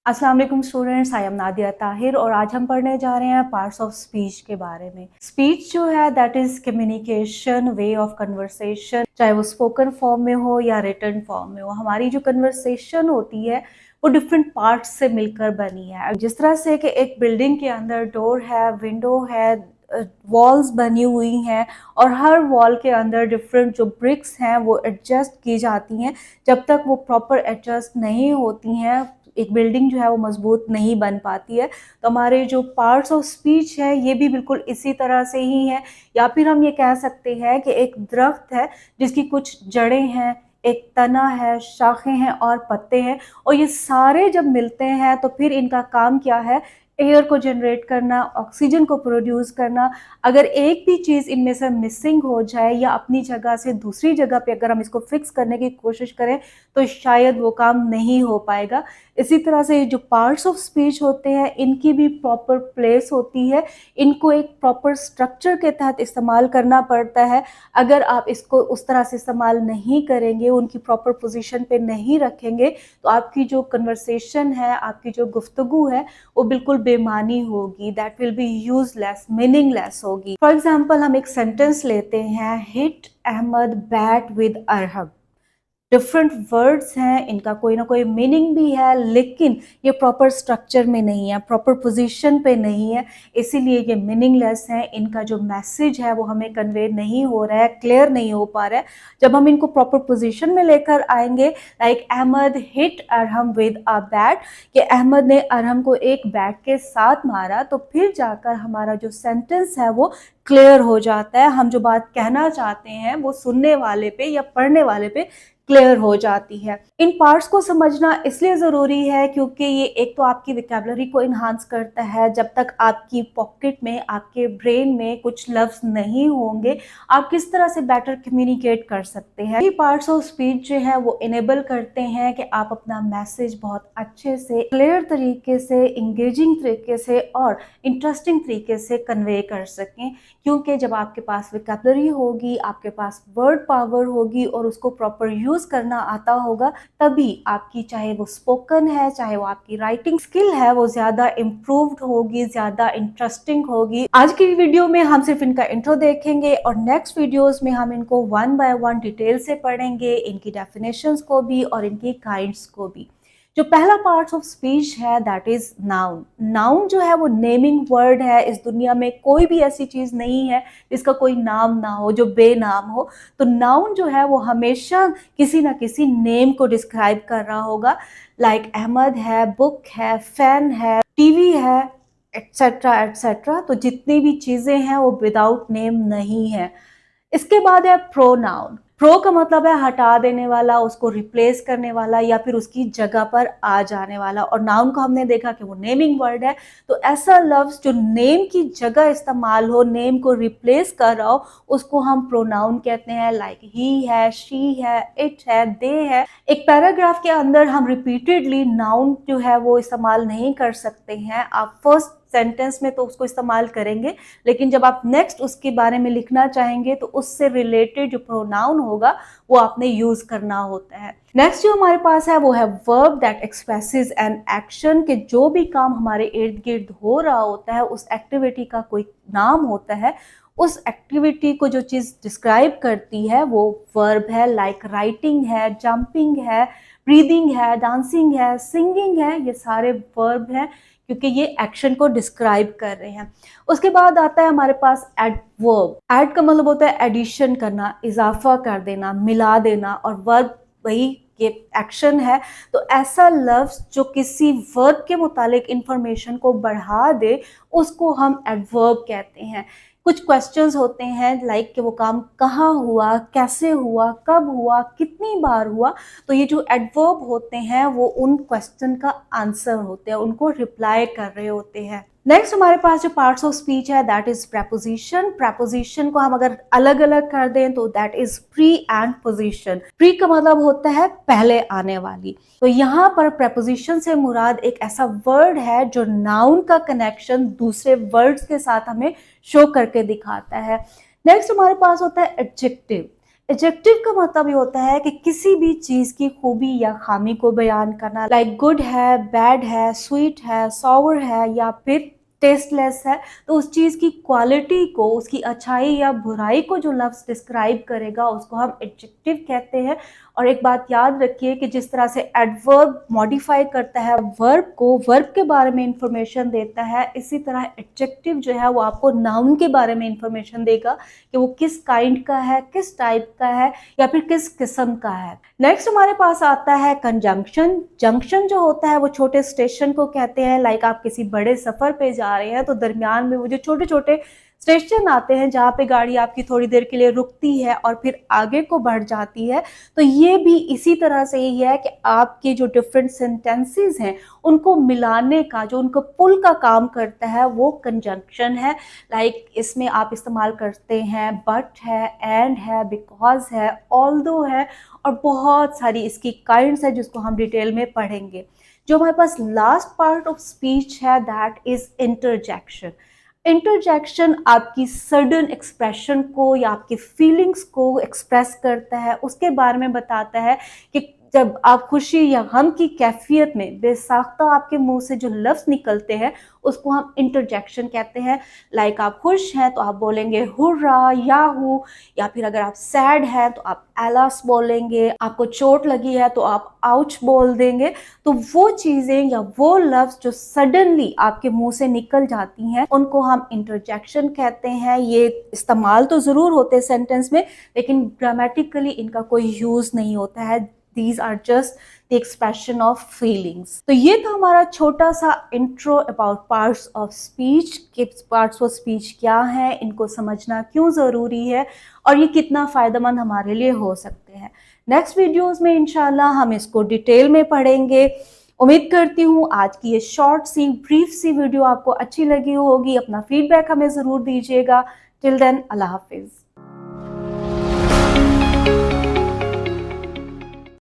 अस्सलाम वालेकुम students, I am Nadia Tahir और आज हम पढ़ने जा रहे हैं पार्ट्स ऑफ स्पीच के बारे में। स्पीच जो है that is communication, way of conversation, चाहे वो स्पोकन फॉर्म में हो या रिटन फॉर्म में हो। हमारी जो कन्वर्सेशन होती है वो डिफरेंट पार्ट्स से मिलकर बनी है। जिस तरह से कि एक बिल्डिंग के अंदर डोर है, विंडो है, वॉल्स बनी हुई हैं और हर वॉल के अंदर डिफरेंट जो ब्रिक्स हैं वो एडजस्ट की जाती हैं। जब तक वो प्रॉपर एडजस्ट नहीं होती हैं एक बिल्डिंग जो है वो मजबूत नहीं बन पाती है। तो हमारे जो पार्ट्स ऑफ स्पीच है ये भी बिल्कुल इसी तरह से ही है। या फिर हम ये कह सकते हैं कि एक दरख्त है जिसकी कुछ जड़ें हैं, एक तना है, शाखें हैं और पत्ते हैं, और ये सारे जब मिलते हैं तो फिर इनका काम क्या है? एयर को जनरेट करना, ऑक्सीजन को प्रोड्यूस करना। अगर एक भी चीज़ इनमें से मिसिंग हो जाए या अपनी जगह से दूसरी जगह पे अगर हम इसको फिक्स करने की कोशिश करें तो शायद वो काम नहीं हो पाएगा। इसी तरह से जो पार्ट्स ऑफ स्पीच होते हैं इनकी भी प्रॉपर प्लेस होती है, इनको एक प्रॉपर स्ट्रक्चर के तहत इस्तेमाल करना पड़ता है। अगर आप इसको उस तरह से इस्तेमाल नहीं करेंगे, उनकी प्रॉपर पोजीशन पे नहीं रखेंगे, तो आपकी जो कन्वर्सेशन है, आपकी जो गुफ्तगू है वो बिल्कुल बेमानी होगी, that will be useless, meaningless होगी। फॉर एग्जाम्पल हम एक सेंटेंस लेते हैं, hit Ahmad bat with Arhab. Different words हैं, इनका कोई ना कोई मीनिंग भी है, लेकिन ये प्रॉपर स्ट्रक्चर में नहीं है, प्रॉपर पोजीशन पे नहीं है, इसीलिए ये मीनिंगलेस है। इनका जो मैसेज है वो हमें कन्वे नहीं हो रहा है, क्लियर नहीं हो पा रहा है। जब हम इनको प्रॉपर पोजीशन में लेकर आएंगे, like Ahmad hit Arham with a bat, कि अहमद ने अरहम को एक बैट के साथ मारा, तो फिर जाकर हमारा जो सेंटेंस है वो क्लियर हो जाता है। हम जो बात कहना चाहते हैं वो सुनने वाले पे या पढ़ने वाले पे क्लियर हो जाती है। इन पार्ट्स को समझना इसलिए ज़रूरी है क्योंकि ये एक तो आपकी वोकैबुलरी को इन्हांस करता है। जब तक आपकी पॉकेट में, आपके ब्रेन में कुछ लफ्ज़ नहीं होंगे, आप किस तरह से बेटर कम्युनिकेट कर सकते हैं। ये पार्ट्स ऑफ स्पीच जो है वो इनेबल करते हैं कि आप अपना मैसेज बहुत अच्छे से, क्लियर तरीके से, इंगेजिंग तरीके से और इंटरेस्टिंग तरीके से कन्वे कर सकें। क्योंकि जब आपके पास वोकैबुलरी होगी, आपके पास वर्ड पावर होगी और उसको प्रॉपर यूज करना आता होगा, तभी आपकी, चाहे वो स्पोकन है, चाहे वो आपकी राइटिंग स्किल है, वो ज्यादा इम्प्रूव्ड होगी, ज्यादा इंटरेस्टिंग होगी। आज की वीडियो में हम सिर्फ इनका इंट्रो देखेंगे और नेक्स्ट वीडियोस में हम इनको वन बाय वन डिटेल से पढ़ेंगे, इनकी डेफिनेशंस को भी और इनकी काइंड्स को भी। जो पहला पार्ट ऑफ स्पीच है दैट इज नाउन। नाउन जो है वो नेमिंग वर्ड है। इस दुनिया में कोई भी ऐसी चीज नहीं है जिसका कोई नाम ना हो, जो बेनाम हो। तो नाउन जो है वो हमेशा किसी ना किसी नेम को डिस्क्राइब कर रहा होगा। लाइक अहमद है, बुक है, फैन है, टीवी है, एटसेट्रा एटसेट्रा। तो जितनी भी चीजें हैं वो विदाउट नेम नहीं है। इसके बाद है प्रोनाउन। प्रो का मतलब है हटा देने वाला, उसको रिप्लेस करने वाला या फिर उसकी जगह पर आ जाने वाला। और नाउन को हमने देखा कि वो नेमिंग वर्ड है। तो ऐसा लफ्ज जो नेम की जगह इस्तेमाल हो, नेम को रिप्लेस कर रहा हो, उसको हम प्रोनाउन कहते हैं। लाइक ही है, शी है, इट है, दे है। एक पैराग्राफ के अंदर हम रिपीटेडली नाउन जो है वो इस्तेमाल नहीं कर सकते हैं। आप फर्स्ट सेंटेंस में तो उसको इस्तेमाल करेंगे, लेकिन जब आप नेक्स्ट उसके बारे में लिखना चाहेंगे तो उससे रिलेटेड जो प्रोनाउन होगा वो आपने यूज करना होता है। नेक्स्ट जो हमारे पास है वो है verb that expresses an action, के जो भी काम हमारे इर्द गिर्द हो रहा होता है उस एक्टिविटी का कोई नाम होता है। उस एक्टिविटी को जो चीज़ डिस्क्राइब करती है वो वर्ब है। लाइक राइटिंग है, जंपिंग है, ब्रीदिंग है, डांसिंग है, सिंगिंग है। ये सारे वर्ब हैं क्योंकि ये एक्शन को डिस्क्राइब कर रहे हैं। उसके बाद आता है हमारे पास एडवर्ब। एड का मतलब होता है एडिशन करना, इजाफा कर देना, मिला देना, और वर्ब वही ये एक्शन है। तो ऐसा लफ्ज जो किसी वर्ब के मुतालिक इंफॉर्मेशन को बढ़ा दे उसको हम एडवर्ब कहते हैं। कुछ क्वेश्चंस होते हैं लाइक कि वो काम कहाँ हुआ, कैसे हुआ, कब हुआ, कितनी बार हुआ। तो ये जो एडवर्ब होते हैं वो उन क्वेश्चन का आंसर होते हैं, उनको रिप्लाई कर रहे होते हैं। नेक्स्ट हमारे पास जो पार्ट्स ऑफ स्पीच है दैट इज प्रेपोजिशन। प्रेपोजिशन को हम अगर अलग अलग कर दें तो that is pre and position. Pre का मतलब होता है पहले आने वाली। तो यहाँ पर प्रेपोजिशन से मुराद एक ऐसा वर्ड है जो नाउन का कनेक्शन दूसरे वर्ड्स के साथ हमें शो करके दिखाता है। नेक्स्ट हमारे पास होता है एडजेक्टिव। एडजेक्टिव का मतलब ये होता है कि किसी भी चीज की खूबी या खामी को बयान करना, लाइक गुड है, बैड है, स्वीट है, सॉवर है या फिर टेस्टलेस है। तो उस चीज की क्वालिटी को, उसकी अच्छाई या बुराई को जो लफ्ज डिस्क्राइब करेगा उसको हम एडजेक्टिव कहते हैं। और एक बात याद रखिए कि जिस तरह से एडवर्ब मॉडिफाई करता है वर्ब को, वर्ब के बारे में इंफॉर्मेशन देता है, इसी तरह एडजेक्टिव जो है वो आपको नाउन के बारे में इंफॉर्मेशन देगा कि वो किस काइंड का है, किस टाइप का है या फिर किस किस्म का है। नेक्स्ट हमारे पास आता है कंजंक्शन। जंक्शन जो होता है वो छोटे स्टेशन को कहते हैं। लाइक आप किसी बड़े सफर पे जा रहे हैं तो दरमियान में वो जो छोटे छोटे स्टेशन आते हैं जहाँ पे गाड़ी आपकी थोड़ी देर के लिए रुकती है और फिर आगे को बढ़ जाती है, तो ये भी इसी तरह से ही है कि आपके जो डिफरेंट सेंटेंसेस हैं उनको मिलाने का, जो उनको पुल का काम करता है, वो कंजंक्शन है। लाइक इसमें आप इस्तेमाल करते हैं बट है, एंड है, बिकॉज है, ऑल्दो है और बहुत सारी इसकी काइंड्स है जिसको हम डिटेल में पढ़ेंगे। जो हमारे पास लास्ट पार्ट ऑफ स्पीच है दैट इज इंटरजेक्शन। इंटरजेक्शन आपकी सडन एक्सप्रेशन को या आपकी फीलिंग्स को एक्सप्रेस करता है, उसके बारे में बताता है कि जब आप खुशी या गम की कैफियत में बेसाख्ता आपके मुंह से जो लफ्ज निकलते हैं उसको हम इंटरजेक्शन कहते हैं। लाइक आप खुश हैं तो आप बोलेंगे हुर्रा, याहू, या फिर अगर आप सैड हैं तो आप एलास बोलेंगे, आपको चोट लगी है तो आप आउच बोल देंगे। तो वो चीजें या वो लफ्ज जो सडनली आपके मुंह से निकल जाती हैं उनको हम इंटरजेक्शन कहते हैं। ये इस्तेमाल तो जरूर होते हैं सेंटेंस में, लेकिन ग्रामेटिकली इनका कोई यूज नहीं होता है। These are just the expression of feelings। तो ये था हमारा छोटा सा intro about parts of speech कि पार्ट्स ऑफ स्पीच क्या है, इनको समझना क्यों ज़रूरी है और ये कितना फ़ायदेमंद हमारे लिए हो सकते हैं। नेक्स्ट वीडियोस में इंशाल्लाह हम इसको डिटेल में पढ़ेंगे। उम्मीद करती हूँ आज की ये शॉर्ट सी ब्रीफ सी वीडियो आपको अच्छी लगी होगी। अपना फीडबैक हमें ज़रूर दीजिएगा। टिल देन, अल्लाह हाफिज़।